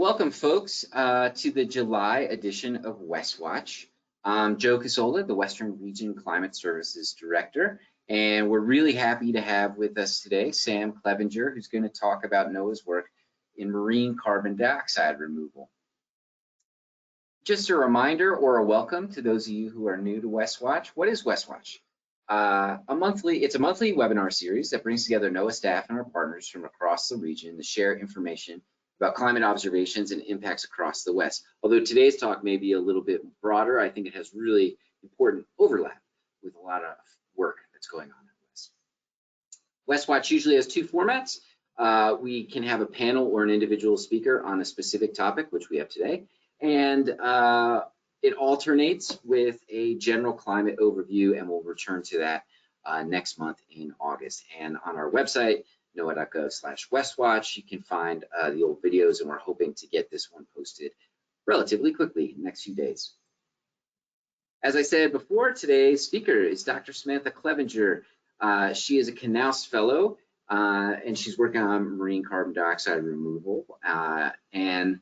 Welcome, folks, to the July edition of WestWatch. I'm Joe Casola, the Western Region Climate Services Director, and we're really happy to have with us today Sam Clevenger, who's going to talk about NOAA's work in marine carbon dioxide removal. Just a reminder or a welcome to those of you who are new to WestWatch. What is WestWatch? It's a monthly webinar series that brings together NOAA staff and our partners from across the region to share information about climate observations and impacts across the West. Although today's talk may be a little bit broader, I think it has really important overlap with a lot of work that's going on in the West. WestWatch usually has two formats. We can have a panel or an individual speaker on a specific topic, which we have today, and it alternates with a general climate overview, and we'll return to that next month in August. And on our website, NOAA.gov/WestWatch, you can find the old videos, and we're hoping to get this one posted relatively quickly in the next few days. As I said before, today's speaker is Dr. Samantha Clevenger. She is a Knauss Fellow, and she's working on marine carbon dioxide removal. And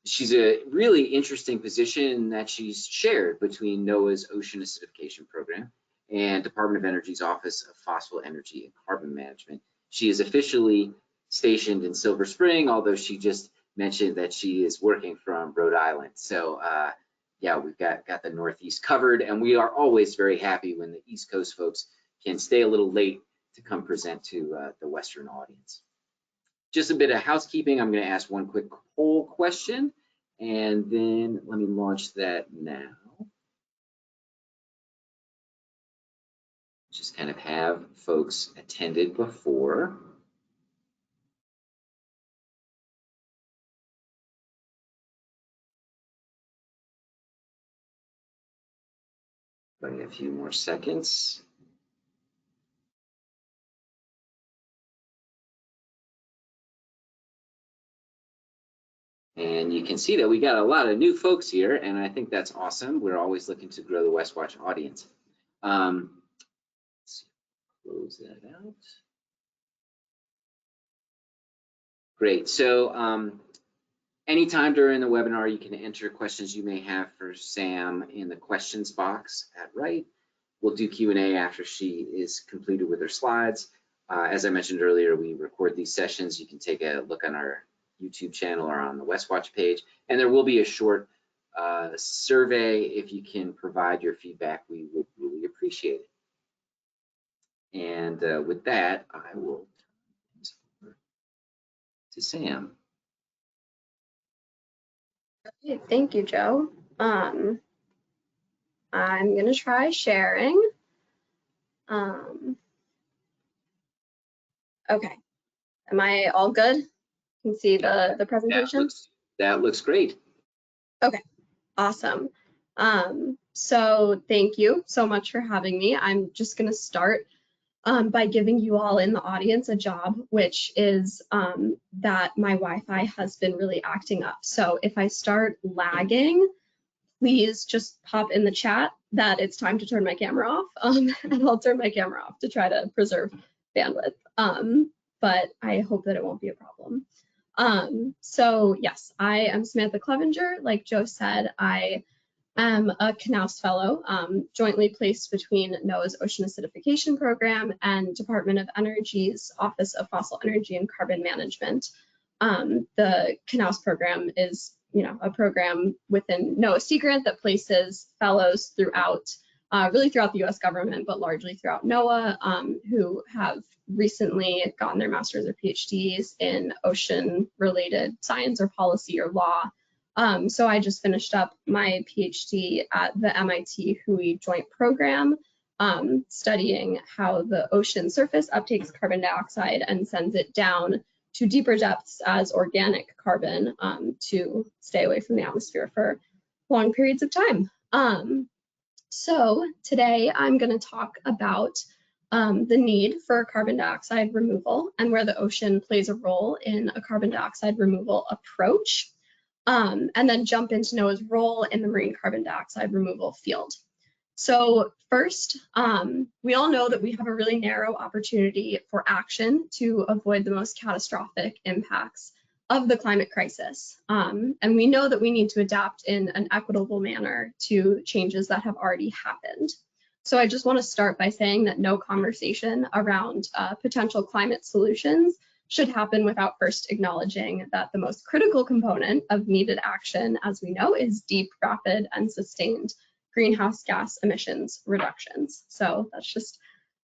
she's a really interesting position that she's shared between NOAA's Ocean Acidification Program and Department of Energy's Office of Fossil Energy and Carbon Management. She is officially stationed in Silver Spring, although she just mentioned that she is working from Rhode Island. So yeah, we've got the Northeast covered, and we are always very happy when the East Coast folks can stay a little late to come present to the Western audience. Just a bit of housekeeping. I'm going to ask one quick poll question, and then let me launch that now. Just kind of have folks attended before. Wait a few more seconds. And you can see that we got a lot of new folks here, and I think that's awesome. We're always looking to grow the WestWatch audience. Let's close that out. Great. So anytime during the webinar, you can enter questions you may have for Sam in the questions box at right. We'll do Q&A after she is completed with her slides. As I mentioned earlier, we record these sessions. You can take a look on our YouTube channel or on the WestWatch page, and there will be a short survey. If you can provide your feedback, we would really appreciate it. And with that, I will turn things over to Sam. Okay, thank you, Joe. I'm going to try sharing. Okay, am I all good? You can see the presentation? That looks great. Okay, awesome. So thank you so much for having me. I'm just going to start by giving you all in the audience a job, which is that my Wi-Fi has been really acting up. So if I start lagging, please just pop in the chat that it's time to turn my camera off, and I'll turn my camera off to try to preserve bandwidth. But I hope that it won't be a problem. So yes, I am Samantha Clevenger. Like Joe said, I am a Knauss Fellow, jointly placed between NOAA's Ocean Acidification Program and Department of Energy's Office of Fossil Energy and Carbon Management. The Knauss program is, a program within NOAA Sea Grant that places fellows throughout, really throughout the U.S. government, but largely throughout NOAA, who have recently gotten their master's or PhDs in ocean-related science or policy or law. So I just finished up my PhD at the MIT Hui Joint Program, studying how the ocean surface uptakes carbon dioxide and sends it down to deeper depths as organic carbon to stay away from the atmosphere for long periods of time. So today I'm going to talk about the need for carbon dioxide removal and where the ocean plays a role in a carbon dioxide removal approach. And then jump into NOAA's role in the marine carbon dioxide removal field. So first, we all know that we have a really narrow opportunity for action to avoid the most catastrophic impacts of the climate crisis. And we know that we need to adapt in an equitable manner to changes that have already happened. So I just want to start by saying that no conversation around potential climate solutions should happen without first acknowledging that the most critical component of needed action, as we know, is deep, rapid, and sustained greenhouse gas emissions reductions. So that's just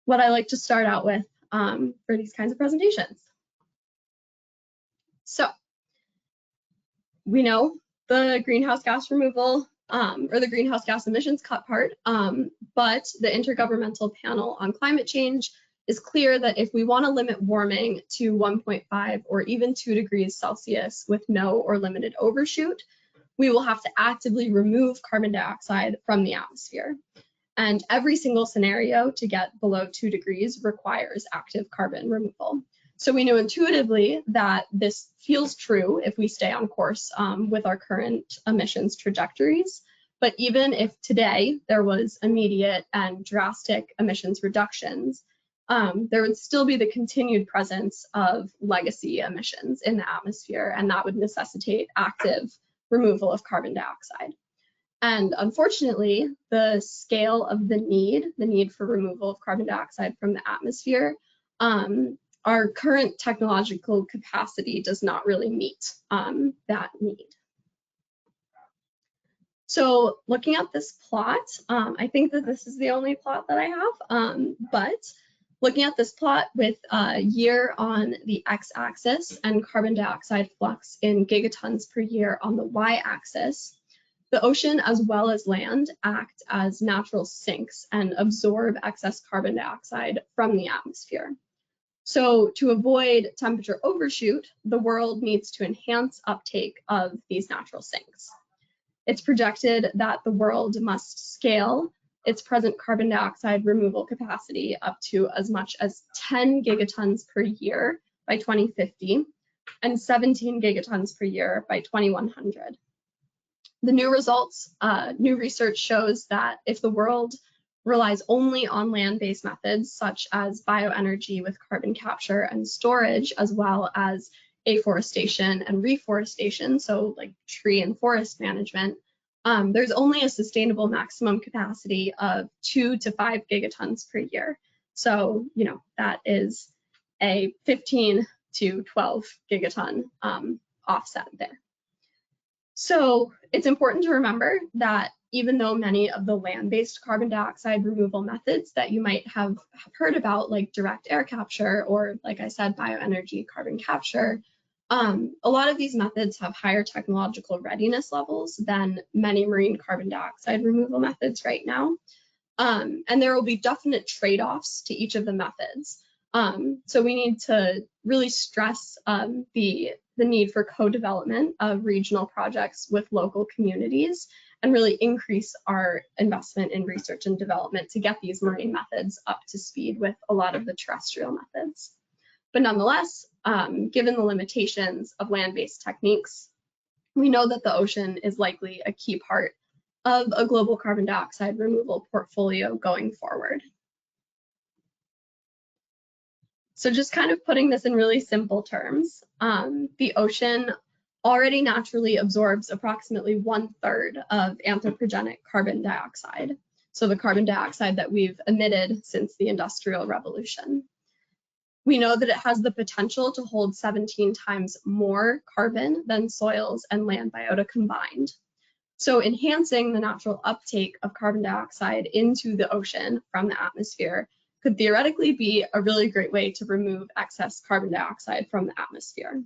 what I like to start out with for these kinds of presentations. So we know the greenhouse gas removal or the greenhouse gas emissions cut part, but the Intergovernmental Panel on Climate Change is clear that if we want to limit warming to 1.5 or even 2 degrees Celsius with no or limited overshoot, we will have to actively remove carbon dioxide from the atmosphere. And every single scenario to get below 2 degrees requires active carbon removal. So we know intuitively that this feels true if we stay on course with our current emissions trajectories. But even if today there was immediate and drastic emissions reductions, there would still be the continued presence of legacy emissions in the atmosphere, and that would necessitate active removal of carbon dioxide. And unfortunately, the scale of the need for removal of carbon dioxide from the atmosphere, our current technological capacity does not really meet that need. So looking at this plot, I think that this is the only plot that I have, but looking at this plot with year on the x-axis and carbon dioxide flux in gigatons per year on the y-axis, the ocean as well as land act as natural sinks and absorb excess carbon dioxide from the atmosphere. So to avoid temperature overshoot, the world needs to enhance uptake of these natural sinks. It's projected that the world must scale its present carbon dioxide removal capacity up to as much as 10 gigatons per year by 2050 and 17 gigatons per year by 2100. The new results, new research shows that if the world relies only on land-based methods such as bioenergy with carbon capture and storage, as well as afforestation and reforestation, so like tree and forest management, there's only a sustainable maximum capacity of 2 to 5 gigatons per year. So, you know, that is a 15 to 12 gigaton offset there. So it's important to remember that even though many of the land-based carbon dioxide removal methods that you might have heard about, like direct air capture or, like I said, bioenergy carbon capture, a lot of these methods have higher technological readiness levels than many marine carbon dioxide removal methods right now. And there will be definite trade-offs to each of the methods. So we need to really stress the need for co-development of regional projects with local communities and really increase our investment in research and development to get these marine methods up to speed with a lot of the terrestrial methods. But nonetheless, given the limitations of land-based techniques, we know that the ocean is likely a key part of a global carbon dioxide removal portfolio going forward. So just kind of putting this in really simple terms, the ocean already naturally absorbs approximately 1/3 of anthropogenic carbon dioxide, so the carbon dioxide that we've emitted since the Industrial Revolution. We know that it has the potential to hold 17 times more carbon than soils and land biota combined. So enhancing the natural uptake of carbon dioxide into the ocean from the atmosphere could theoretically be a really great way to remove excess carbon dioxide from the atmosphere.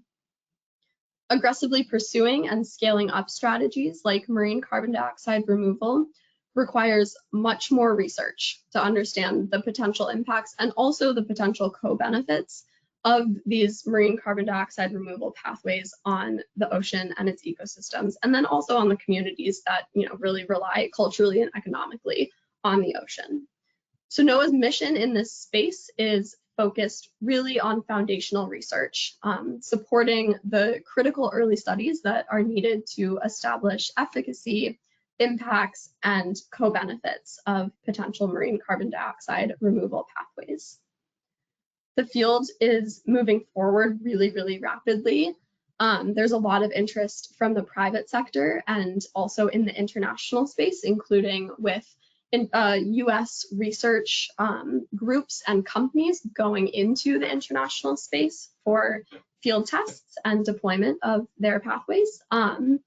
Aggressively pursuing and scaling up strategies like marine carbon dioxide removal requires much more research to understand the potential impacts and also the potential co-benefits of these marine carbon dioxide removal pathways on the ocean and its ecosystems, and then also on the communities that, you know, really rely culturally and economically on the ocean. So NOAA's mission in this space is focused really on foundational research, supporting the critical early studies that are needed to establish efficacy, impacts, and co-benefits of potential marine carbon dioxide removal pathways. The field is moving forward really, really rapidly. There's a lot of interest from the private sector and also in the international space, including with US research groups and companies going into the international space for field tests and deployment of their pathways. And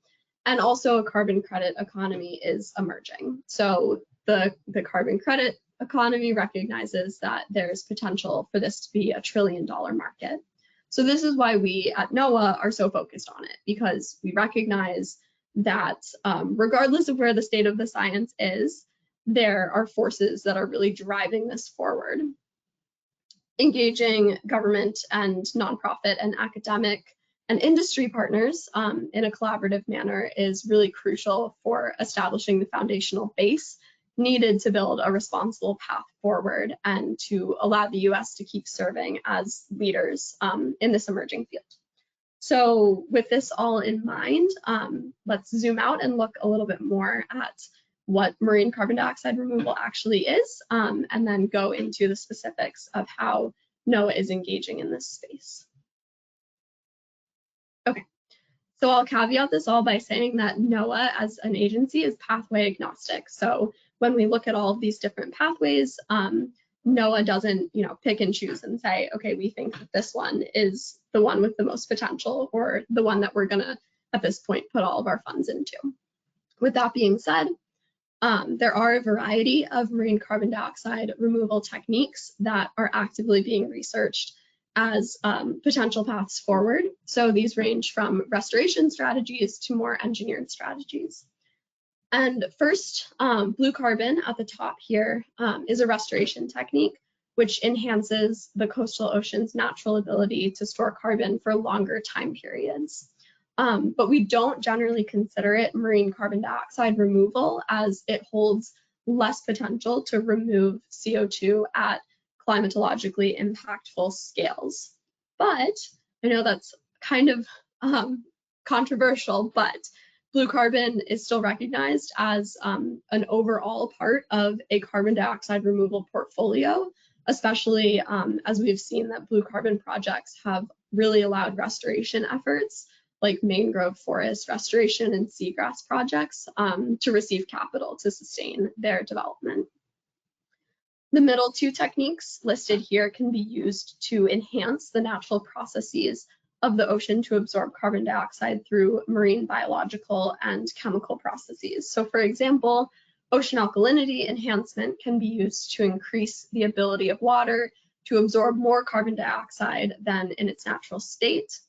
also a carbon credit economy is emerging. So the carbon credit economy recognizes that there's potential for this to be $1 trillion market. So this is why we at NOAA are so focused on it, because we recognize that regardless of where the state of the science is, there are forces that are really driving this forward. Engaging government and nonprofit and academic and industry partners in a collaborative manner is really crucial for establishing the foundational base needed to build a responsible path forward and to allow the US to keep serving as leaders in this emerging field. So with this all in mind, let's zoom out and look a little bit more at what marine carbon dioxide removal actually is, and then go into the specifics of how NOAA is engaging in this space. Okay, so I'll caveat this all by saying that NOAA as an agency is pathway agnostic. So when we look at all of these different pathways, NOAA doesn't, pick and choose and say, okay, we think that this one is the one with the most potential or the one that we're gonna, at this point, put all of our funds into. With that being said, there are a variety of marine carbon dioxide removal techniques that are actively being researched as potential paths forward. So these range from restoration strategies to more engineered strategies. And first, blue carbon at the top here is a restoration technique which enhances the coastal ocean's natural ability to store carbon for longer time periods. But we don't generally consider it marine carbon dioxide removal, as it holds less potential to remove CO2 at climatologically impactful scales. But I know that's kind of controversial, but blue carbon is still recognized as an overall part of a carbon dioxide removal portfolio, especially as we've seen that blue carbon projects have really allowed restoration efforts like mangrove forest restoration and seagrass projects to receive capital to sustain their development. The middle two techniques listed here can be used to enhance the natural processes of the ocean to absorb carbon dioxide through marine biological and chemical processes. So for example, ocean alkalinity enhancement can be used to increase the ability of water to absorb more carbon dioxide than in its natural state.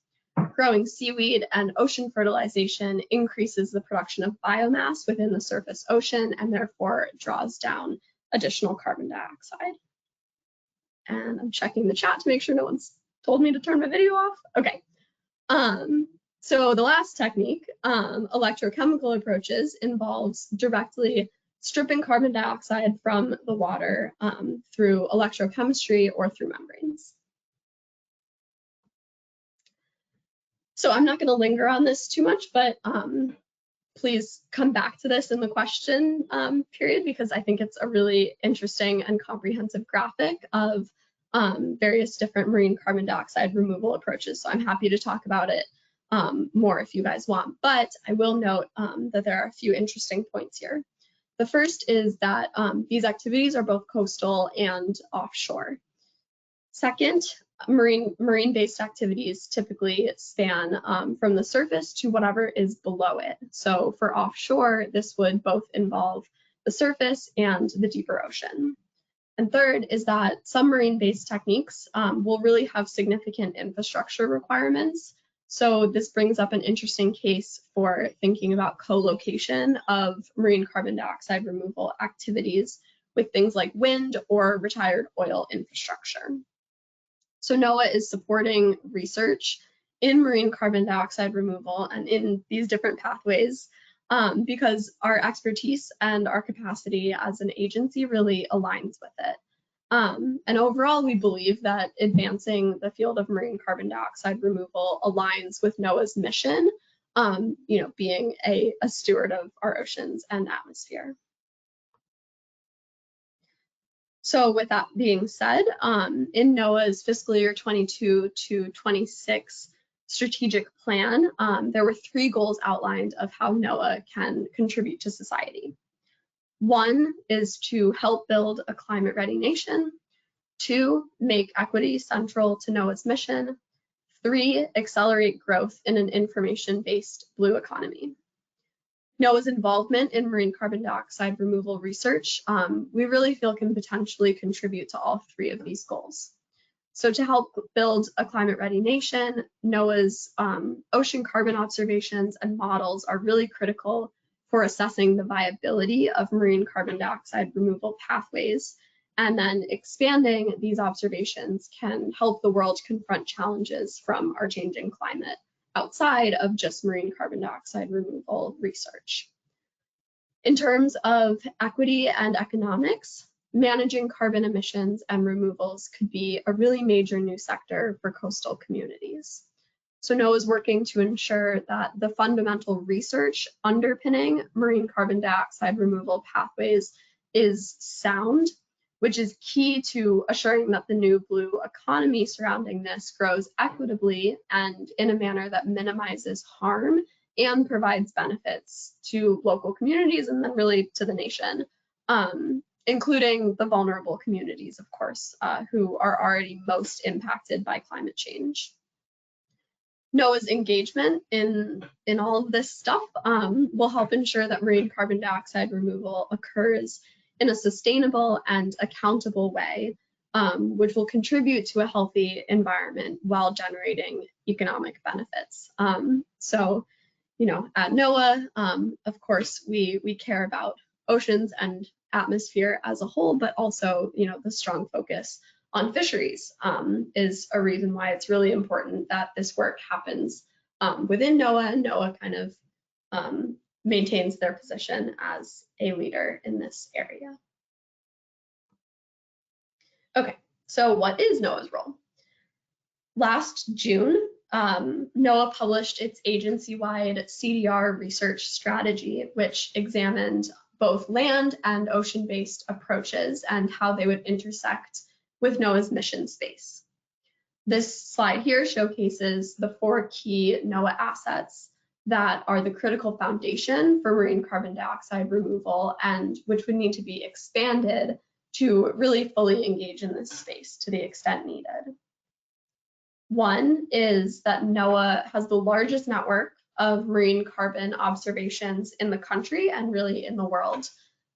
Growing seaweed and ocean fertilization increases the production of biomass within the surface ocean and therefore draws down additional carbon dioxide. And I'm checking the chat to make sure no one's told me to turn my video off. Okay. So the last technique, electrochemical approaches, involves directly stripping carbon dioxide from the water through electrochemistry or through membranes. So I'm not going to linger on this too much, but please come back to this in the question period, because I think it's a really interesting and comprehensive graphic of various different marine carbon dioxide removal approaches. So I'm happy to talk about it more if you guys want, but I will note that there are a few interesting points here. The first is that these activities are both coastal and offshore. Second, marine-based activities typically span from the surface to whatever is below it. So for offshore, this would both involve the surface and the deeper ocean. And third is that some marine-based techniques will really have significant infrastructure requirements. So this brings up an interesting case for thinking about co-location of marine carbon dioxide removal activities with things like wind or retired oil infrastructure. So NOAA is supporting research in marine carbon dioxide removal and in these different pathways because our expertise and our capacity as an agency really aligns with it. And overall, we believe that advancing the field of marine carbon dioxide removal aligns with NOAA's mission, being a steward of our oceans and atmosphere. So with that being said, in NOAA's fiscal year 22 to 26 strategic plan, there were 3 goals outlined of how NOAA can contribute to society. 1 is to help build a climate-ready nation. 2, make equity central to NOAA's mission. 3, accelerate growth in an information-based blue economy. NOAA's involvement in marine carbon dioxide removal research, we really feel can potentially contribute to all 3 of these goals. So to help build a climate-ready nation, NOAA's ocean carbon observations and models are really critical for assessing the viability of marine carbon dioxide removal pathways. And then expanding these observations can help the world confront challenges from our changing climate outside of just marine carbon dioxide removal research. In terms of equity and economics, managing carbon emissions and removals could be a really major new sector for coastal communities. So NOAA is working to ensure that the fundamental research underpinning marine carbon dioxide removal pathways is sound, which is key to assuring that the new blue economy surrounding this grows equitably and in a manner that minimizes harm and provides benefits to local communities and then really to the nation, including the vulnerable communities, of course, who are already most impacted by climate change. NOAA's engagement in all of this stuff will help ensure that marine carbon dioxide removal occurs in a sustainable and accountable way, which will contribute to a healthy environment while generating economic benefits. So, you know, at NOAA, of course, we care about oceans and atmosphere as a whole, but also, you know, the strong focus on fisheries is a reason why it's really important that this work happens within NOAA, and NOAA kind of maintains their position as a leader in this area. Okay, so what is NOAA's role? Last June, NOAA published its agency-wide CDR research strategy, which examined both land and ocean-based approaches and how they would intersect with NOAA's mission space. This slide here showcases the 4 key NOAA assets that are the critical foundation for marine carbon dioxide removal and which would need to be expanded to really fully engage in this space to the extent needed. 1 is that NOAA has the largest network of marine carbon observations in the country and really in the world,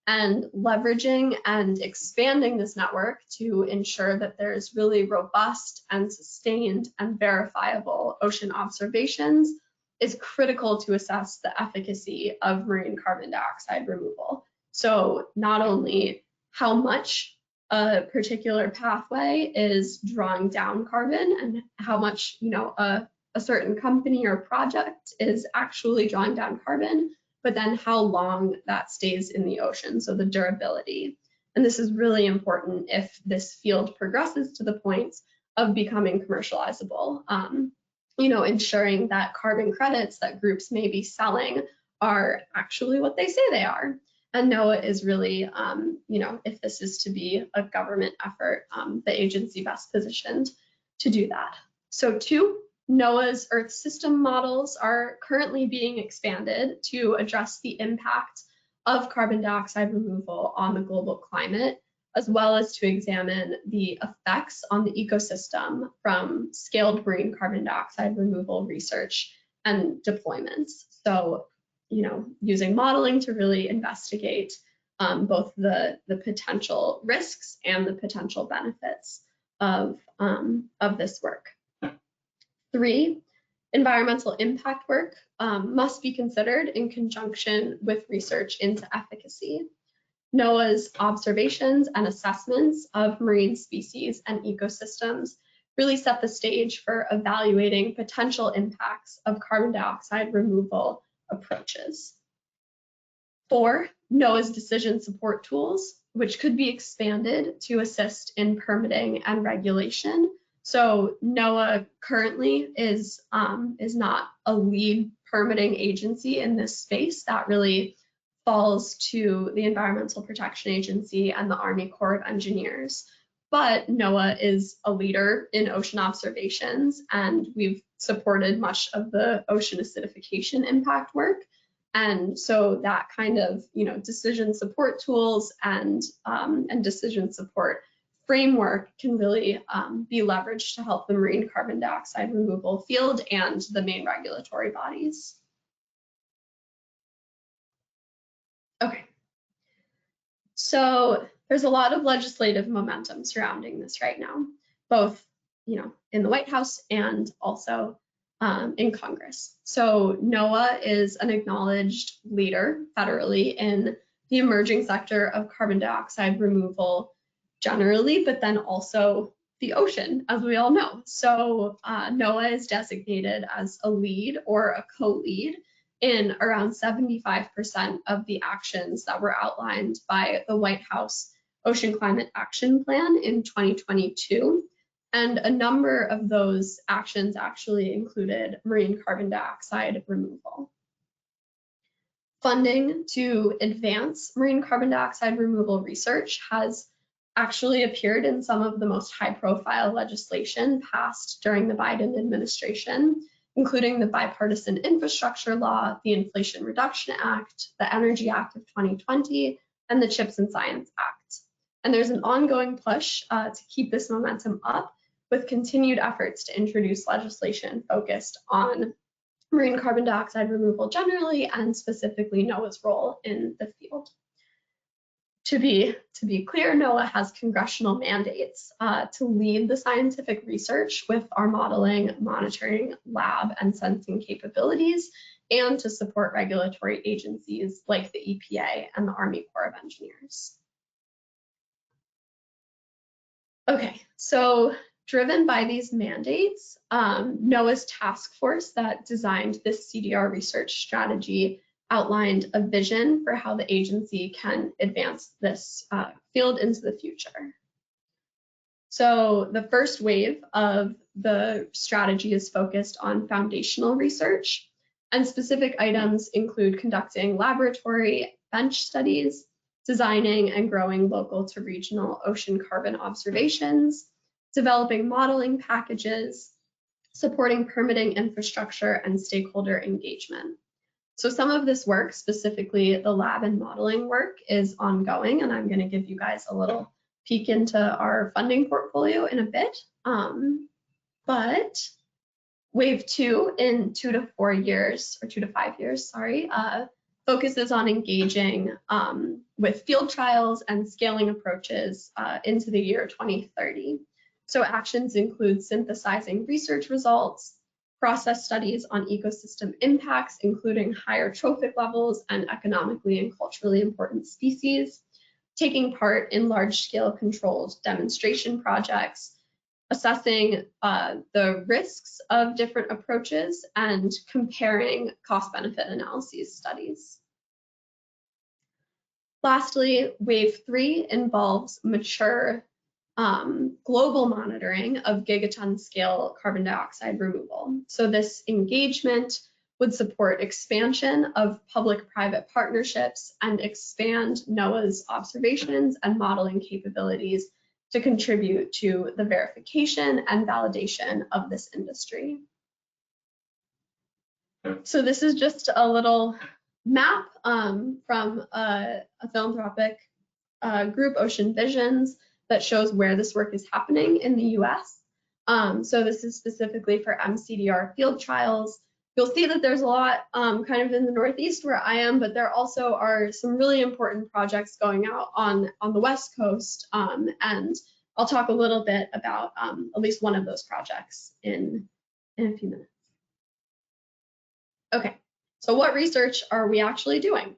and leveraging and expanding this network to ensure that there's really robust and sustained and verifiable ocean observations is critical to assess the efficacy of marine carbon dioxide removal. So not only how much a particular pathway is drawing down carbon and how much, you know, a certain company or project is actually drawing down carbon, but then how long that stays in the ocean, so the durability. And this is really important if this field progresses to the point of becoming commercializable. You know, ensuring that carbon credits that groups may be selling are actually what they say they are. And NOAA is really, you know, if this is to be a government effort, the agency best positioned to do that. So 2, NOAA's Earth system models are currently being expanded to address the impact of carbon dioxide removal on the global climate, as well as to examine the effects on the ecosystem from scaled marine carbon dioxide removal research and deployments. So, you know, using modeling to really investigate both the potential risks and the potential benefits of this work. 3, environmental impact work must be considered in conjunction with research into efficacy. NOAA's observations and assessments of marine species and ecosystems really set the stage for evaluating potential impacts of carbon dioxide removal approaches. 4, NOAA's decision support tools, which could be expanded to assist in permitting and regulation. So NOAA currently is not a lead permitting agency in this space. That really falls to the Environmental Protection Agency and the Army Corps of Engineers. but NOAA is a leader in ocean observations, and we've supported much of the ocean acidification impact work. And so that kind of, decision support tools and decision support framework can really be leveraged to help the marine carbon dioxide removal field and the main regulatory bodies. Okay, so there's a lot of legislative momentum surrounding this right now, both in the White House and also in Congress. So NOAA is an acknowledged leader federally in the emerging sector of carbon dioxide removal generally, but then also the ocean, as we all know. So NOAA is designated as a lead or a co-lead in around 75% of the actions that were outlined by the White House Ocean Climate Action Plan in 2022. And a number of those actions actually included marine carbon dioxide removal. Funding to advance marine carbon dioxide removal research has actually appeared in some of the most high-profile legislation passed during the Biden administration, including the Bipartisan Infrastructure Law, the Inflation Reduction Act, the Energy Act of 2020, and the CHIPS and Science Act. And there's an ongoing push to keep this momentum up, with continued efforts to introduce legislation focused on marine carbon dioxide removal generally, and specifically NOAA's role in the field. To be clear, NOAA has congressional mandates to lead the scientific research with our modeling, monitoring, lab, and sensing capabilities, and to support regulatory agencies like the EPA and the Army Corps of Engineers. Okay, so driven by these mandates, NOAA's task force that designed this CDR research strategy outlined a vision for how the agency can advance this field into the future. So the first wave of the strategy is focused on foundational research, and specific items include conducting laboratory bench studies, designing and growing local to regional ocean carbon observations, developing modeling packages, supporting permitting infrastructure, and stakeholder engagement. So some of this work, specifically the lab and modeling work, is ongoing, and I'm going to give you guys a little peek into our funding portfolio in a bit. But wave 2 in 2 to 4 years, or 2 to 5 years, sorry, focuses on engaging with field trials and scaling approaches into the year 2030. So actions include synthesizing research results, process studies on ecosystem impacts, including higher trophic levels and economically and culturally important species, taking part in large-scale controlled demonstration projects, assessing the risks of different approaches, and comparing cost-benefit analyses studies. Lastly, wave 3 involves mature global monitoring of gigaton scale carbon dioxide removal. So this engagement would support expansion of public-private partnerships and expand NOAA's observations and modeling capabilities to contribute to the verification and validation of this industry. So this is just a little map from a philanthropic group, Ocean Visions, that shows where this work is happening in the US. So this is specifically for mCDR field trials. You'll see that there's a lot kind of in the Northeast where I am, but there also are some really important projects going out on the West Coast. And I'll talk a little bit about at least one of those projects in a few minutes. Okay, so what research are we actually doing?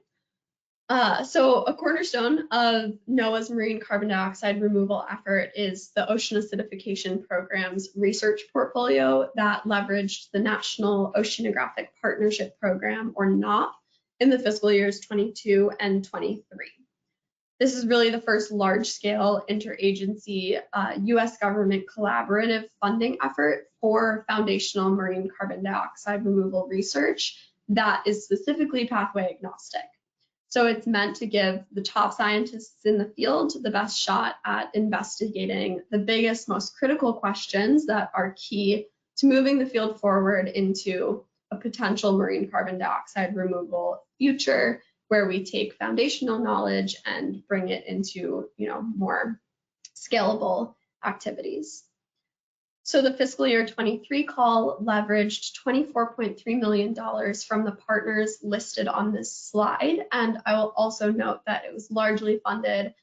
So a cornerstone of NOAA's marine carbon dioxide removal effort is the Ocean Acidification Program's research portfolio that leveraged the National Oceanographic Partnership Program, or NOAA, in the fiscal years 22 and 23. This is really the first large-scale interagency US government collaborative funding effort for foundational marine carbon dioxide removal research that is specifically pathway agnostic. So it's meant to give the top scientists in the field the best shot at investigating the biggest, most critical questions that are key to moving the field forward into a potential marine carbon dioxide removal future, where we take foundational knowledge and bring it into, more scalable activities. So the fiscal year 23 call leveraged $24.3 million from the partners listed on this slide. And I will also note that it was largely funded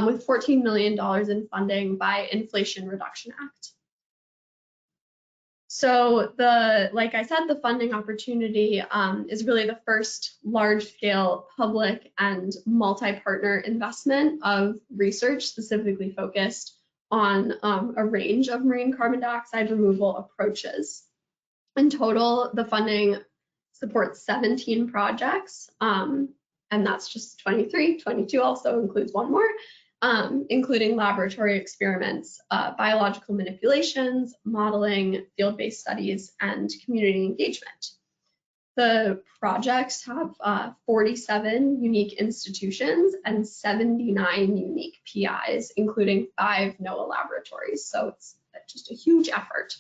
with $14 million in funding by Inflation Reduction Act. So like I said, the funding opportunity is really the first large-scale public and multi-partner investment of research specifically focused on a range of marine carbon dioxide removal approaches. In total, the funding supports 17 projects, and that's just 23. 22 also includes one more, including laboratory experiments, biological manipulations, modeling, field-based studies, and community engagement. The projects have 47 unique institutions and 79 unique PIs, including 5 NOAA laboratories. So it's just a huge effort.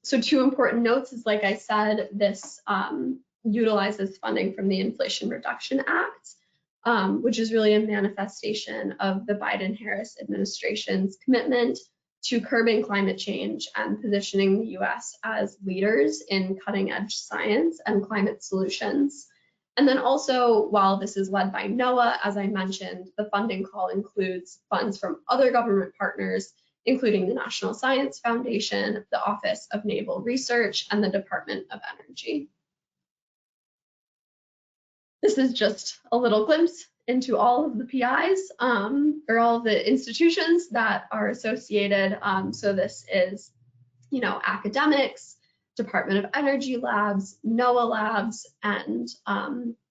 So 2 important notes is, like I said, this utilizes funding from the Inflation Reduction Act, which is really a manifestation of the Biden-Harris administration's commitment to curbing climate change and positioning the US as leaders in cutting-edge science and climate solutions. And then also, while this is led by NOAA, as I mentioned, the funding call includes funds from other government partners, including the National Science Foundation, the Office of Naval Research, and the Department of Energy. This is just a little glimpse into all of the PIs, or all of the institutions that are associated. So this is, academics, Department of Energy labs, NOAA labs, and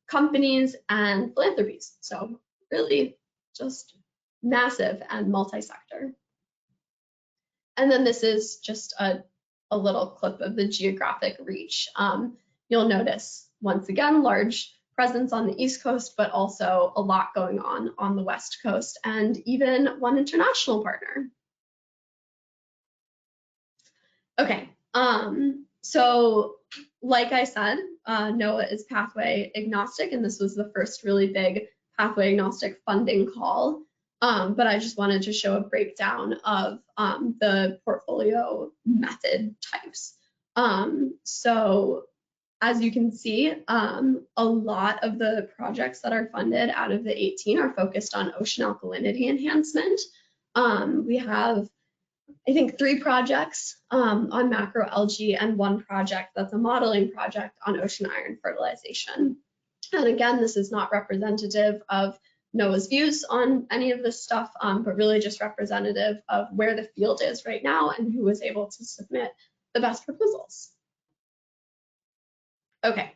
companies and philanthropies. So really just massive and multi-sector. And then this is just a little clip of the geographic reach. You'll notice, once again, large presence on the East Coast, but also a lot going on the West Coast, and even one international partner. Okay, so like I said, NOAA is pathway agnostic, and this was the first really big pathway agnostic funding call. But I just wanted to show a breakdown of the portfolio method types. So as you can see, a lot of the projects that are funded out of the 18 are focused on ocean alkalinity enhancement. We have, I think, 3 projects on macroalgae and 1 project that's a modeling project on ocean iron fertilization. And again, this is not representative of NOAA's views on any of this stuff, but really just representative of where the field is right now and who was able to submit the best proposals. Okay,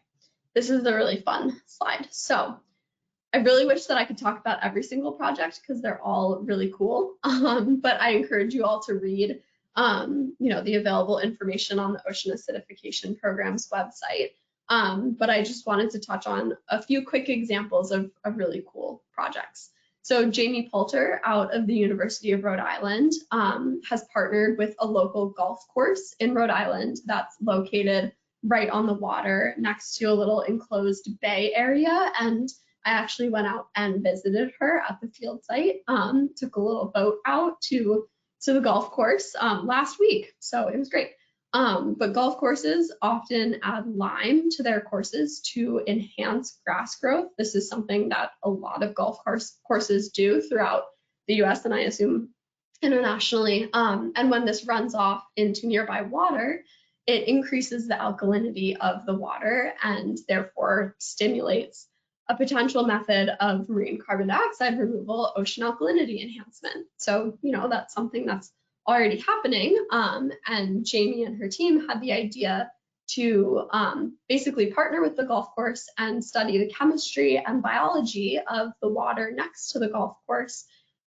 this is a really fun slide. So I really wish that I could talk about every single project because they're all really cool, but I encourage you all to read the available information on the Ocean Acidification Program's website. But I just wanted to touch on a few quick examples of really cool projects. So Jamie Poulter out of the University of Rhode Island has partnered with a local golf course in Rhode Island that's located right on the water next to a little enclosed bay area. And I actually went out and visited her at the field site, took a little boat out to the golf course last week. So it was great. But golf courses often add lime to their courses to enhance grass growth. This is something that a lot of golf courses do throughout the US and I assume internationally. And when this runs off into nearby water, it increases the alkalinity of the water and therefore stimulates a potential method of marine carbon dioxide removal, ocean alkalinity enhancement. So, that's something that's already happening. And Jamie and her team had the idea to basically partner with the golf course and study the chemistry and biology of the water next to the golf course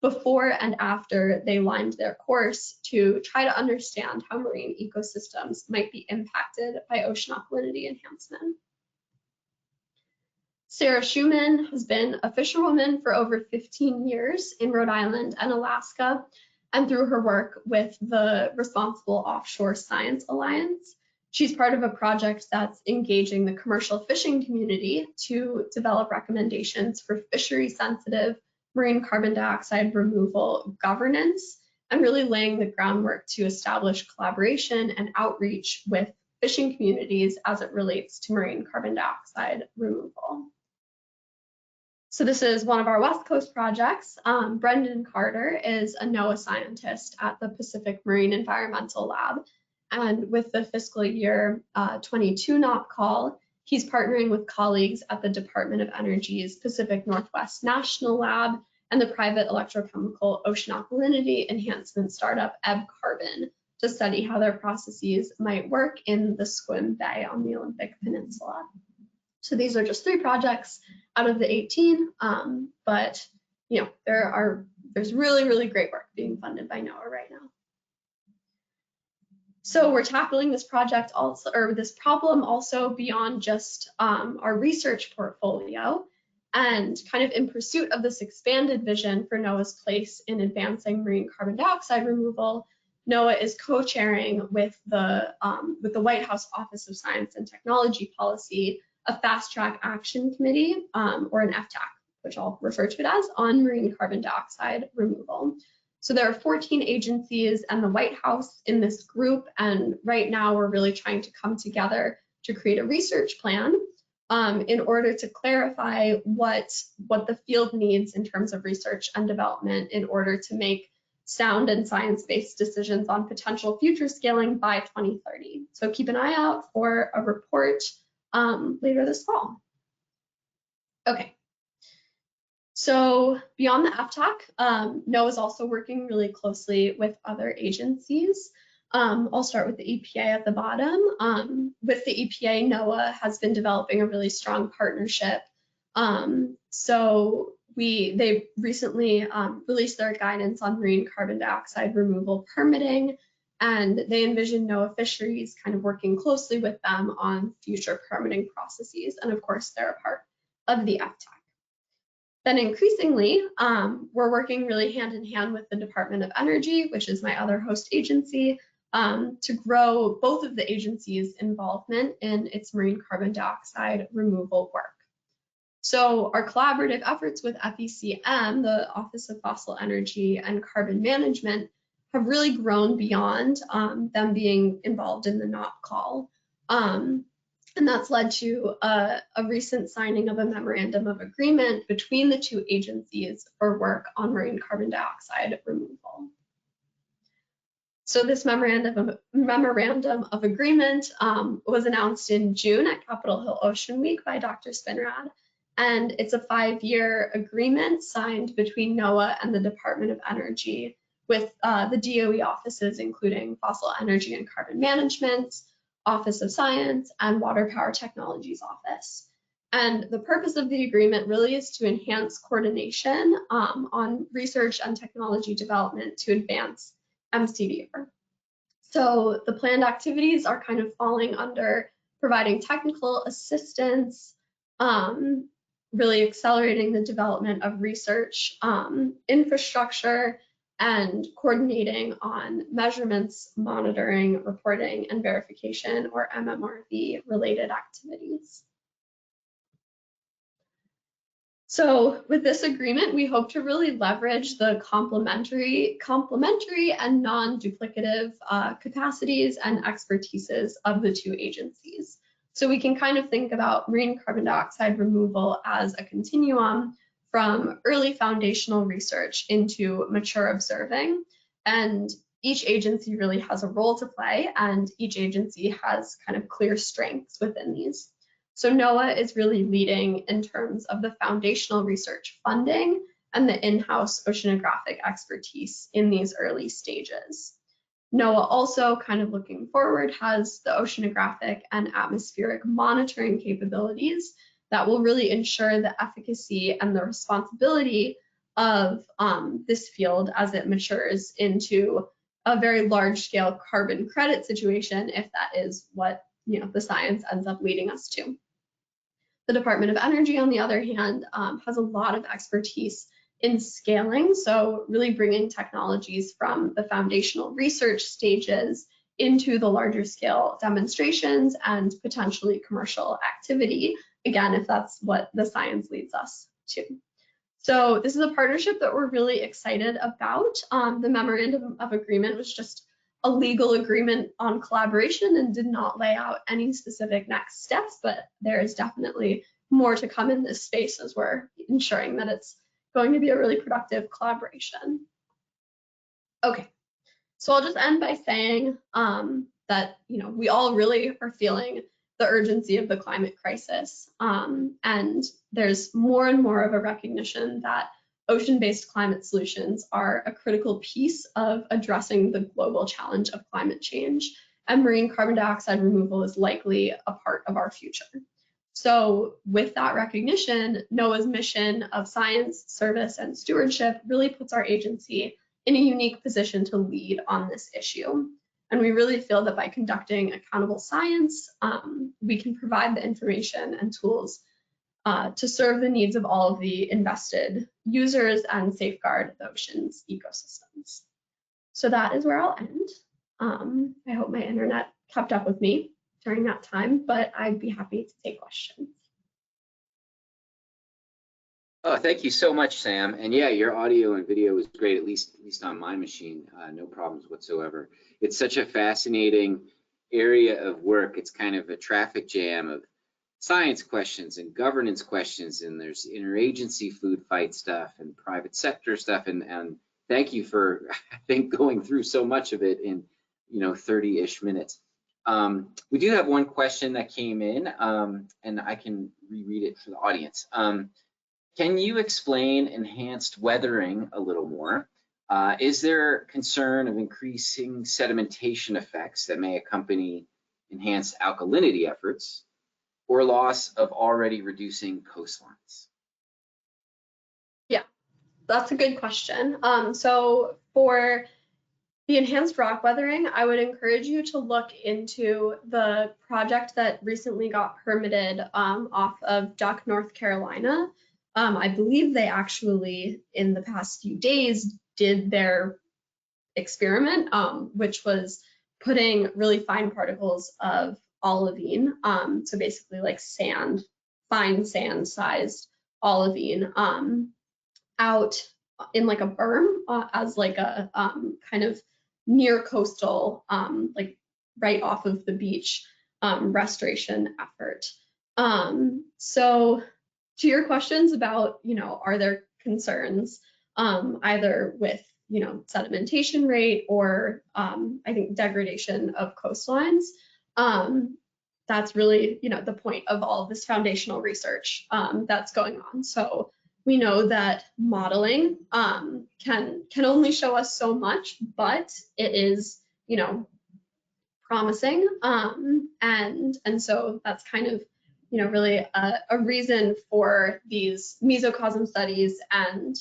before and after they lined their course to try to understand how marine ecosystems might be impacted by ocean alkalinity enhancement. Sarah Schumann has been a fisherwoman for over 15 years in Rhode Island and Alaska, and through her work with the Responsible Offshore Science Alliance, she's part of a project that's engaging the commercial fishing community to develop recommendations for fishery-sensitive marine carbon dioxide removal governance, and really laying the groundwork to establish collaboration and outreach with fishing communities as it relates to marine carbon dioxide removal. So this is one of our West Coast projects. Brendan Carter is a NOAA scientist at the Pacific Marine Environmental Lab. And with the fiscal year 22 NOP call, he's partnering with colleagues at the Department of Energy's Pacific Northwest National Lab and the private electrochemical ocean alkalinity enhancement startup Ebb Carbon to study how their processes might work in the Sequim Bay on the Olympic Peninsula. So these are just 3 projects out of the 18, but you know, there's really great work being funded by NOAA right now. So we're tackling this project also, or this problem also beyond just our research portfolio, and kind of in pursuit of this expanded vision for NOAA's place in advancing marine carbon dioxide removal, NOAA is co-chairing with the White House Office of Science and Technology Policy a fast track action committee, or an FTAC, which I'll refer to it as, on marine carbon dioxide removal. So there are 14 agencies and the White House in this group, and right now we're really trying to come together to create a research plan in order to clarify what the field needs in terms of research and development in order to make sound and science-based decisions on potential future scaling by 2030. So keep an eye out for a report later this fall. Okay, so beyond the FTAC, NOAA is also working really closely with other agencies. I'll start with the EPA at the bottom. With the EPA, NOAA has been developing a really strong partnership. So they recently released their guidance on marine carbon dioxide removal permitting, and they envision NOAA Fisheries kind of working closely with them on future permitting processes. And of course, they're a part of the FTAC. Then increasingly, we're working really hand in hand with the Department of Energy, which is my other host agency, to grow both of the agencies' involvement in its marine carbon dioxide removal work. So our collaborative efforts with FECM, the Office of Fossil Energy and Carbon Management, have really grown beyond them being involved in the NOP call. And that's led to a recent signing of a memorandum of agreement between the 2 agencies for work on marine carbon dioxide removal. So this memorandum of agreement was announced in June at Capitol Hill Ocean Week by Dr. Spinrad. And it's a 5-year agreement signed between NOAA and the Department of Energy with the DOE offices, including Fossil Energy and Carbon Management, Office of Science, and Water Power Technologies Office. And the purpose of the agreement really is to enhance coordination on research and technology development to advance mCDR. So the planned activities are kind of falling under providing technical assistance, really accelerating the development of research infrastructure, and coordinating on measurements, monitoring, reporting, and verification, or MMRV related activities. So with this agreement, we hope to really leverage the complementary and non-duplicative capacities and expertises of the 2 agencies. So we can kind of think about marine carbon dioxide removal as a continuum from early foundational research into mature observing. And each agency really has a role to play, and each agency has kind of clear strengths within these. So NOAA is really leading in terms of the foundational research funding and the in-house oceanographic expertise in these early stages. NOAA also, kind of looking forward, has the oceanographic and atmospheric monitoring capabilities that will really ensure the efficacy and the responsibility of this field as it matures into a very large-scale carbon credit situation, if that is what the science ends up leading us to. The Department of Energy, on the other hand, has a lot of expertise in scaling, so really bringing technologies from the foundational research stages into the larger scale demonstrations and potentially commercial activity, again, if that's what the science leads us to. So this is a partnership that we're really excited about. The memorandum of agreement was just a legal agreement on collaboration and did not lay out any specific next steps, but there is definitely more to come in this space as we're ensuring that it's going to be a really productive collaboration. Okay, so I'll just end by saying that we all really are feeling the urgency of the climate crisis, and there's more and more of a recognition that ocean-based climate solutions are a critical piece of addressing the global challenge of climate change, and marine carbon dioxide removal is likely a part of our future. So with that recognition, NOAA's mission of science, service, and stewardship really puts our agency in a unique position to lead on this issue. And we really feel that by conducting accountable science, we can provide the information and tools to serve the needs of all of the invested users and safeguard the ocean's ecosystems. So that is where I'll end. I hope my internet kept up with me during that time, but I'd be happy to take questions. Oh, thank you so much, Sam. And yeah, your audio and video was great, at least on my machine. No problems whatsoever. It's such a fascinating area of work. It's kind of a traffic jam of science questions and governance questions, and there's interagency food fight stuff and private sector stuff. And thank you for, I think, going through so much of it in 30-ish minutes. We do have one question that came in, and I can reread it for the audience. Can you explain enhanced weathering a little more? Is there concern of increasing sedimentation effects that may accompany enhanced alkalinity efforts or loss of already reducing coastlines? Yeah, that's a good question. So for the enhanced rock weathering, I would encourage you to look into the project that recently got permitted off of Duck, North Carolina. I believe they actually, in the past few days, did their experiment, which was putting really fine particles of olivine, so basically like sand, fine sand sized olivine, out in like a berm as like a kind of near coastal, like right off of the beach restoration effort. So to your questions about, are there concerns either with, sedimentation rate or I think degradation of coastlines, that's really, the point of all of this foundational research that's going on. So we know that modeling can only show us so much, but it is, promising. And so that's kind of, really a reason for these mesocosm studies and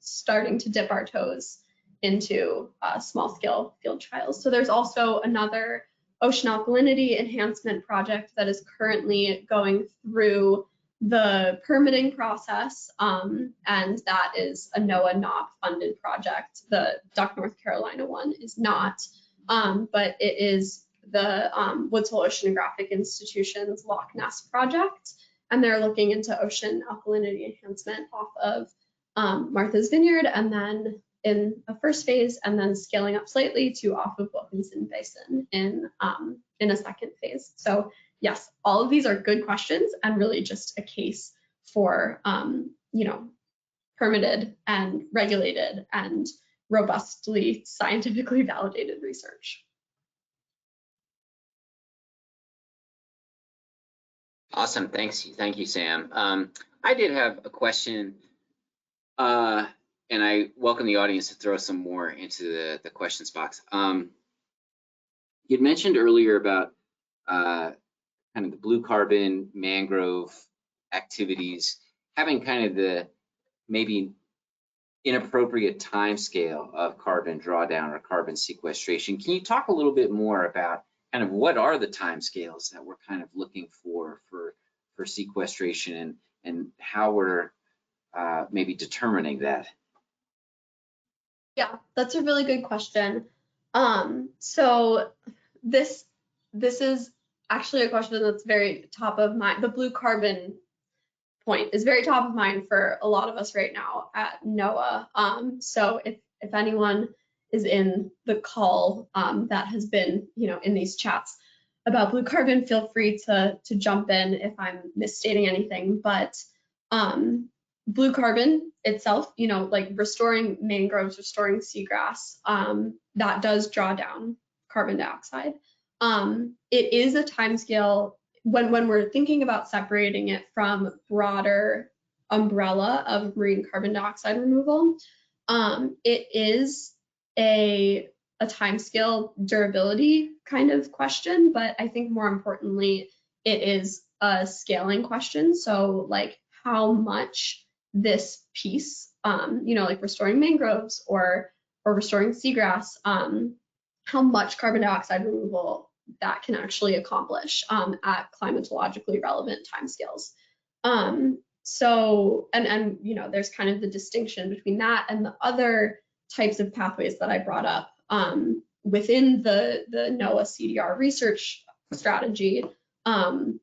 starting to dip our toes into small-scale field trials. So there's also another ocean alkalinity enhancement project that is currently going through the permitting process, and that is a NOAA NOP funded project. The Duck, North Carolina one is not, but it is the Hole Oceanographic Institution's Loch Ness project, and they're looking into ocean alkalinity enhancement off of Martha's Vineyard, and then in a first phase, and then scaling up slightly to off of Wilkinson Basin in a second phase. So yes, all of these are good questions and really just a case for permitted and regulated and robustly scientifically validated research. Awesome, thank you, Sam. I did have a question, and I welcome the audience to throw some more into the questions box. You'd mentioned earlier about kind of the blue carbon mangrove activities having kind of the maybe inappropriate time scale of carbon drawdown or carbon sequestration. Can you talk a little bit more about kind of what are the time scales that we're kind of looking for sequestration and how we're maybe determining that? Yeah, that's a really good question. So this is actually a question that's very top of mind. The blue carbon point is very top of mind for a lot of us right now at NOAA. So if anyone is in the call that has been, in these chats about blue carbon, feel free to jump in if I'm misstating anything. But blue carbon itself, like restoring mangroves, restoring seagrass, that does draw down carbon dioxide. It is a timescale when we're thinking about separating it from broader umbrella of marine carbon dioxide removal. It is a timescale durability kind of question, but I think more importantly, it is a scaling question. So like how much this piece, like restoring mangroves or restoring seagrass, how much carbon dioxide removal that can actually accomplish at climatologically relevant timescales. So, and there's kind of the distinction between that and the other types of pathways that I brought up within the NOAA CDR research strategy,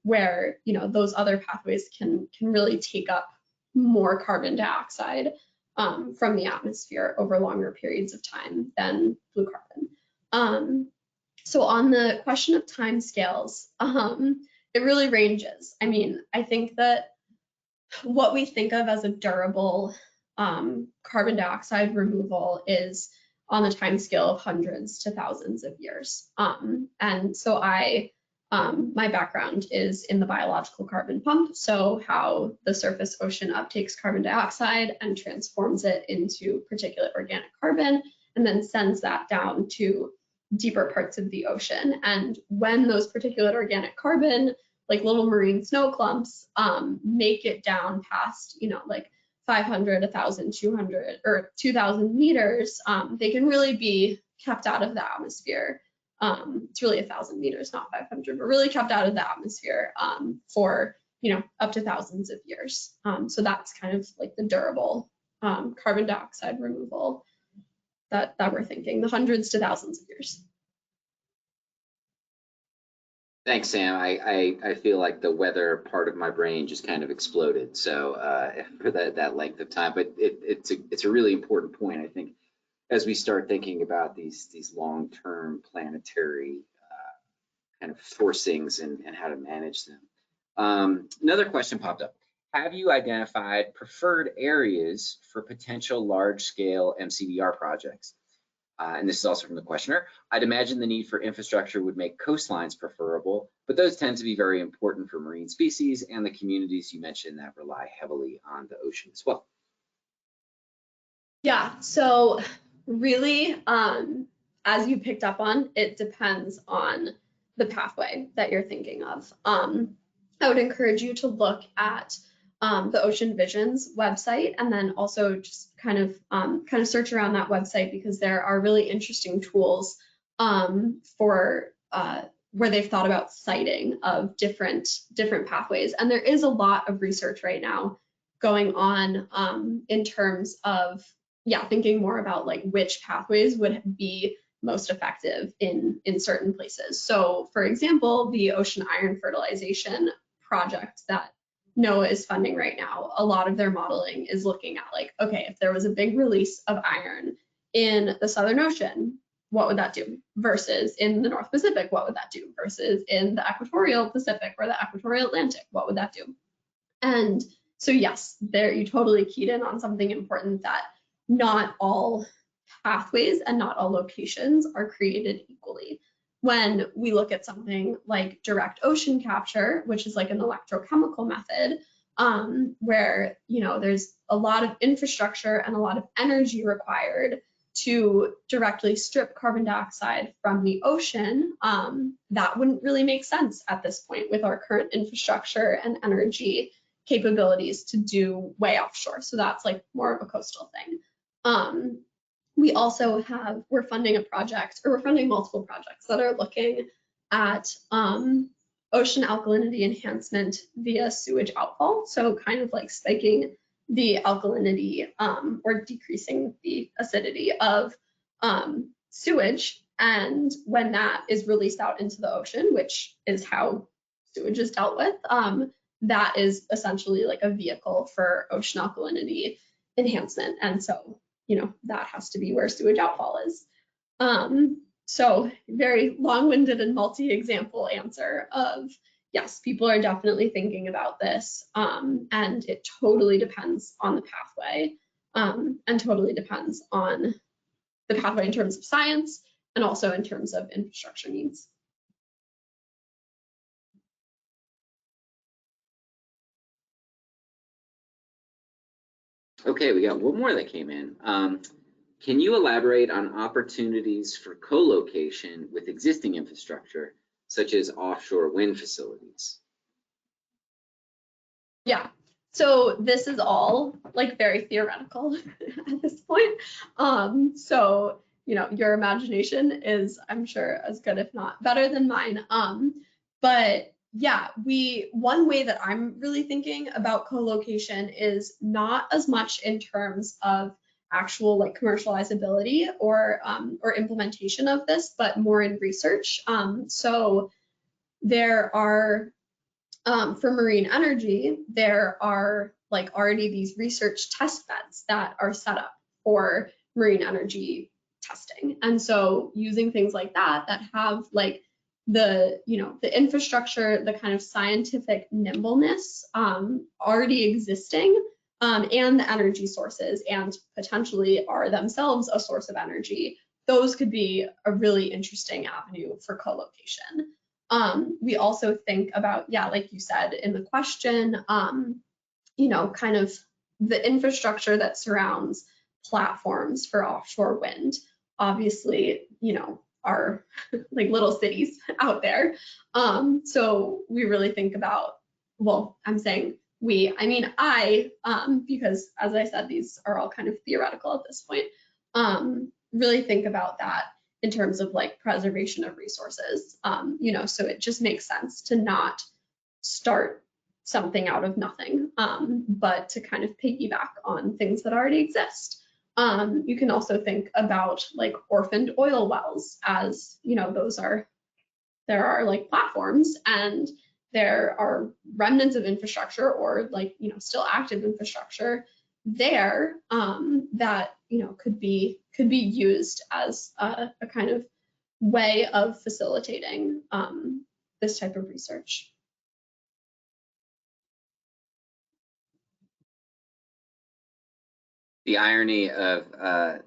where those other pathways can really take up more carbon dioxide from the atmosphere over longer periods of time than blue carbon. So on the question of timescales, it really ranges. I mean, I think that what we think of as a durable carbon dioxide removal is on the timescale of hundreds to thousands of years. And so my background is in the biological carbon pump, so how the surface ocean uptakes carbon dioxide and transforms it into particulate organic carbon, and then sends that down to deeper parts of the ocean. And when those particulate organic carbon, like little marine snow clumps, make it down past, like 500, 1,000, 200, or 2,000 meters, they can really be kept out of the atmosphere. It's really 1,000 meters, not 500, but really kept out of the atmosphere for, up to thousands of years. So that's kind of like the durable carbon dioxide removal that we're thinking, the hundreds to thousands of years. Thanks, Sam. I feel like the weather part of my brain just kind of exploded. So for that length of time, but it's a really important point. I think as we start thinking about these long-term planetary kind of forcings and how to manage them. Another question popped up. Have you identified preferred areas for potential large-scale mCDR projects? And this is also from the questioner. I'd imagine the need for infrastructure would make coastlines preferable, but those tend to be very important for marine species and the communities you mentioned that rely heavily on the ocean as well. Yeah, so really, as you picked up on, it depends on the pathway that you're thinking of. I would encourage you to look at the Ocean Visions website, and then also just kind of search around that website, because there are really interesting tools for where they've thought about siting of different pathways. And there is a lot of research right now going on in terms of thinking more about like which pathways would be most effective in certain places. So for example, the ocean iron fertilization project that NOAA is funding right now, a lot of their modeling is looking at like, okay, if there was a big release of iron in the Southern Ocean, what would that do? Versus in the North Pacific, what would that do? Versus in the equatorial Pacific or the equatorial Atlantic, what would that do? And so yes, there you totally keyed in on something important, that not all pathways and not all locations are created equally. When we look at something like direct ocean capture, which is like an electrochemical method, where there's a lot of infrastructure and a lot of energy required to directly strip carbon dioxide from the ocean, that wouldn't really make sense at this point with our current infrastructure and energy capabilities to do way offshore. So that's like more of a coastal thing. We also we're funding a project, or we're funding multiple projects that are looking at ocean alkalinity enhancement via sewage outfall. So kind of like spiking the alkalinity or decreasing the acidity of sewage. And when that is released out into the ocean, which is how sewage is dealt with, that is essentially like a vehicle for ocean alkalinity enhancement. And so, you know, that has to be where sewage outfall is. So very long-winded and multi-example answer of, yes, people are definitely thinking about this, and it totally depends on the pathway, and totally depends on the pathway in terms of science and also in terms of infrastructure needs. Okay, we got one more that came in. Can you elaborate on opportunities for co-location with existing infrastructure, such as offshore wind facilities? Yeah, so this is all like very theoretical at this point. So, you know, your imagination is, I'm sure, as good, if not better than mine. But yeah, one way that I'm really thinking about co-location is not as much in terms of actual like commercializability or implementation of this, but more in research. So there are, for marine energy, there are like already these research test beds that are set up for marine energy testing. And so using things like that have like the, you know, the infrastructure, the kind of scientific nimbleness already existing, and the energy sources, and potentially are themselves a source of energy, those could be a really interesting avenue for co-location. We also think about, yeah, like you said in the question, you know, kind of the infrastructure that surrounds platforms for offshore wind, obviously, you know, are like little cities out there. So we really think about, well, I'm saying we, I mean I, because as I said, these are all kind of theoretical at this point, really think about that in terms of like preservation of resources, you know, so it just makes sense to not start something out of nothing, but to kind of piggyback on things that already exist. You can also think about like orphaned oil wells as, you know, there are like platforms and there are remnants of infrastructure or like, you know, still active infrastructure there, that, you know, could be used as a kind of way of facilitating this type of research. The irony of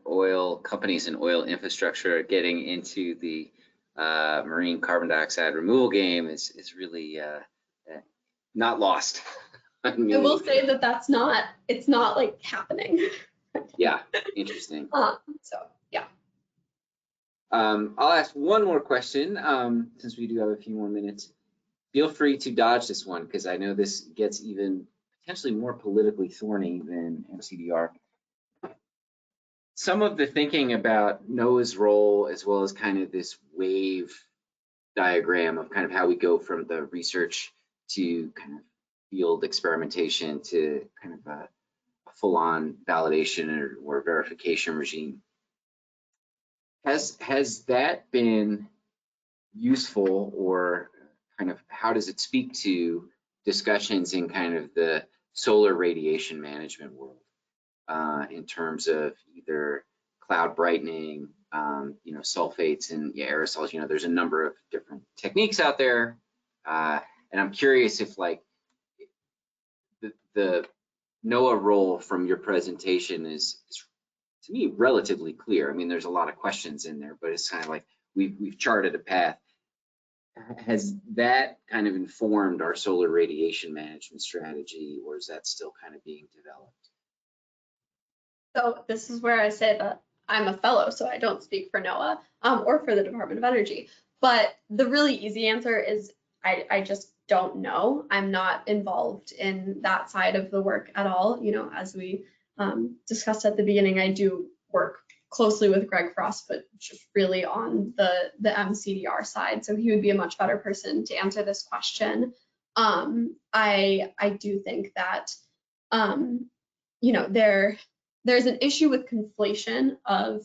oil companies and oil infrastructure getting into the marine carbon dioxide removal game is really not lost. I will say that it's not like happening. Yeah, interesting. So yeah. I'll ask one more question, since we do have a few more minutes. Feel free to dodge this one, because I know this gets even potentially more politically thorny than mCDR. Some of the thinking about NOAA's role, as well as kind of this wave diagram of kind of how we go from the research to kind of field experimentation to kind of a full-on validation or verification regime. Has that been useful, or kind of how does it speak to discussions in kind of the solar radiation management world, in terms of either cloud brightening, you know, sulfates and aerosols? You know, there's a number of different techniques out there, and I'm curious if like the NOAA role from your presentation is to me relatively clear. I mean, there's a lot of questions in there, but it's kind of like we've charted a path. Has that kind of informed our solar radiation management strategy, or is that still kind of being developed? So this is where I say that I'm a fellow, so I don't speak for NOAA or for the Department of Energy. But the really easy answer is I just don't know. I'm not involved in that side of the work at all. You know, as we discussed at the beginning, I do work closely with Greg Frost, but just really on the mCDR side. So he would be a much better person to answer this question. I do think that, you know, there's an issue with conflation of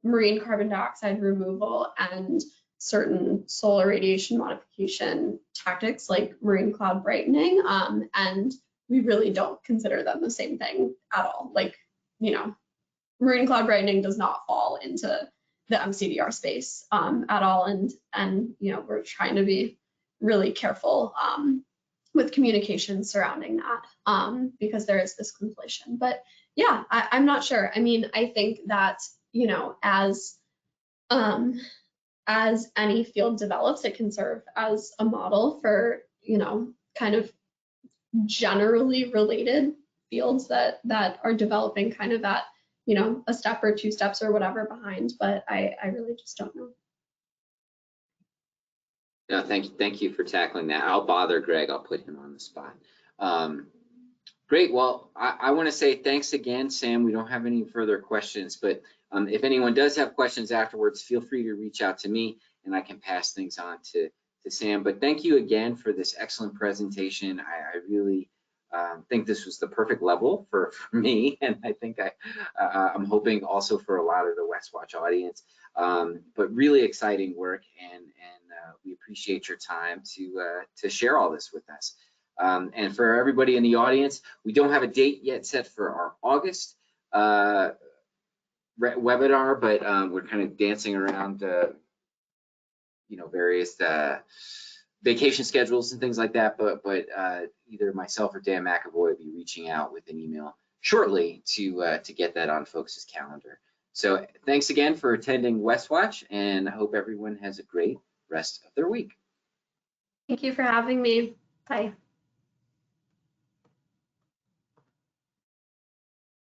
marine carbon dioxide removal and certain solar radiation modification tactics like marine cloud brightening, and we really don't consider them the same thing at all. Like, you know, marine cloud brightening does not fall into the mCDR space at all, and you know, we're trying to be really careful with communication surrounding that because there is this conflation. But yeah, I'm not sure. I mean, I think that, you know, as any field develops, it can serve as a model for, you know, kind of generally related fields that are developing kind of that, you know, a step or two steps or whatever behind, but I really just don't know. No, thank you for tackling that. I'll bother Greg. I'll put him on the spot. Great. Well, I want to say thanks again, Sam. We don't have any further questions, but if anyone does have questions afterwards, feel free to reach out to me and I can pass things on to Sam. But thank you again for this excellent presentation. I really think this was the perfect level for me, and I think I'm hoping also for a lot of the Westwatch audience. But really exciting work, and we appreciate your time to share all this with us. And for everybody in the audience, we don't have a date yet set for our August webinar, but we're kind of dancing around, you know, various vacation schedules and things like that. But either myself or Dan McAvoy will be reaching out with an email shortly to get that on folks' calendar. So thanks again for attending Westwatch, and I hope everyone has a great rest of their week. Thank you for having me. Bye.